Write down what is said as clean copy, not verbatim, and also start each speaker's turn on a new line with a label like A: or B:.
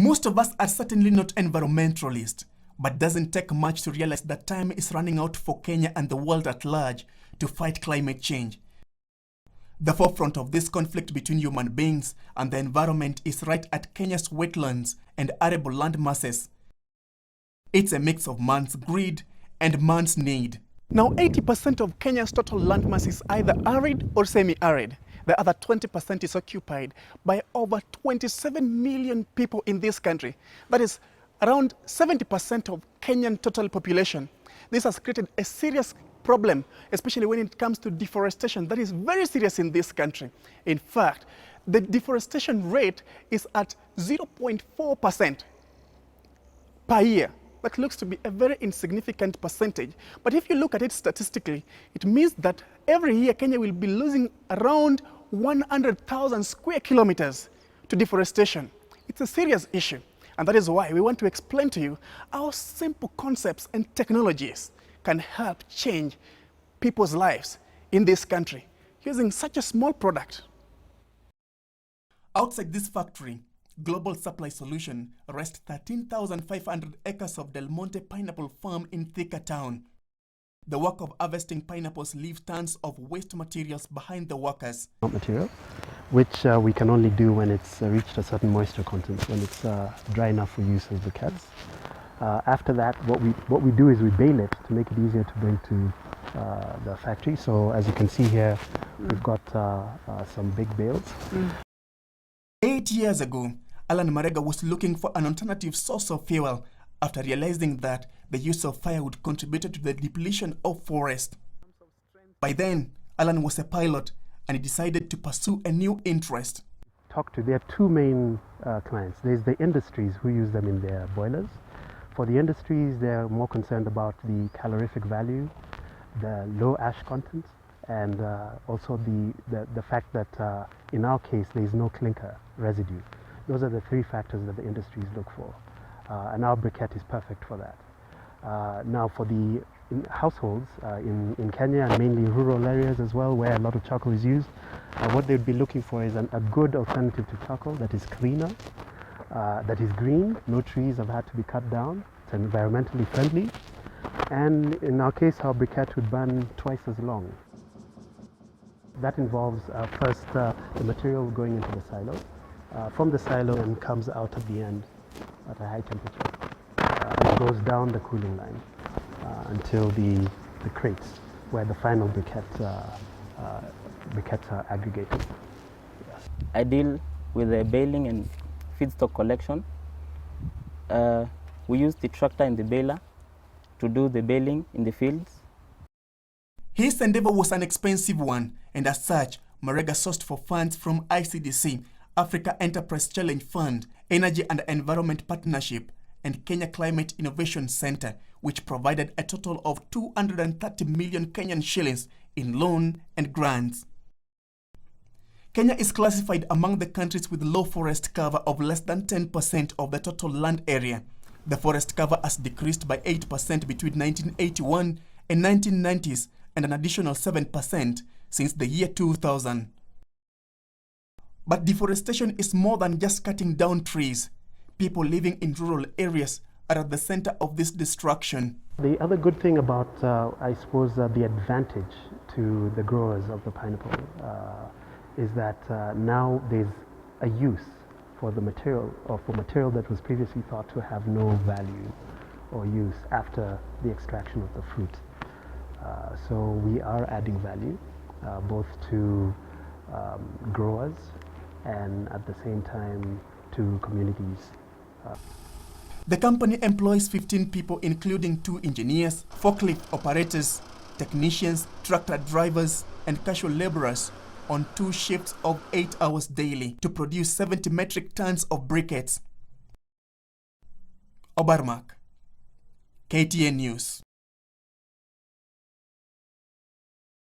A: Most of us are certainly not environmentalists, but doesn't take much to realize that time is running out for Kenya and the world at large to fight climate change. The forefront of this conflict between human beings and the environment is right at Kenya's wetlands and arable land masses. It's a mix of man's greed and man's need. Now, 80% of Kenya's total landmass is either arid or semi-arid. The other 20% is occupied by over 27 million people in this country. That is around 70% of Kenyan total population. This has created a serious problem, especially when it comes to deforestation. That is very serious in this country. In fact, the deforestation rate is at 0.4% per year. That looks to be a very insignificant percentage. But if you look at it statistically, it means that every year Kenya will be losing around 100,000 square kilometers to deforestation. It's a serious issue. And that is why we want to explain to you how simple concepts and technologies can help change people's lives in this country using such a small product. Outside this factory, Global Supply Solution rests 13,500 acres of Del Monte Pineapple Farm in Thika Town. The work of harvesting pineapples leaves tons of waste materials behind the workers.
B: Material, which we can only do when it's reached a certain moisture content, when it's dry enough for use as briquettes. After that, what we do is we bale it to make it easier to bring to the factory. So as you can see here, we've got some big bales.
A: 8 years ago, Allan Marega was looking for an alternative source of fuel after realizing that the use of firewood contributed to the depletion of forest. By then, Allan was a pilot and he decided to pursue a new interest.
B: There are two main clients. There's the industries who use them in their boilers. For the industries, they're more concerned about the calorific value, the low ash content, and also the fact that in our case there is no clinker residue. Those are the three factors that the industries look for, and our briquette is perfect for that. Now for the households in Kenya and mainly rural areas as well, where a lot of charcoal is used, what they'd be looking for is a good alternative to charcoal that is cleaner, that is green, no trees have had to be cut down, it's environmentally friendly, and in our case our briquette would burn twice as long. That involves first the material going into the silo. From the silo and comes out at the end at a high temperature. It goes down the cooling line until the crates where the final briquettes are aggregated. Yes.
C: I deal with the baling and feedstock collection. We use the tractor and the baler to do the baling in the fields.
A: His endeavor was an expensive one, and as such, Marega sourced for funds from ICDC, Africa Enterprise Challenge Fund, Energy and Environment Partnership, and Kenya Climate Innovation Center, which provided a total of 230 million Kenyan shillings in loan and grants. Kenya is classified among the countries with low forest cover of less than 10% of the total land area. The forest cover has decreased by 8% between 1981 and 1990s, and an additional 7% since the year 2000. But deforestation is more than just cutting down trees. People living in rural areas are at the center of this destruction.
B: The other good thing about, I suppose, the advantage to the growers of the pineapple is that now there's a use for the material, or for material that was previously thought to have no value or use after the extraction of the fruit. So we are adding value both to growers and at the same time to communities.
A: The company employs 15 people, including 2 engineers, forklift operators, technicians, tractor drivers, and casual laborers on 2 shifts of 8 hours daily to produce 70 metric tons of briquettes. Obarmak, KTN News.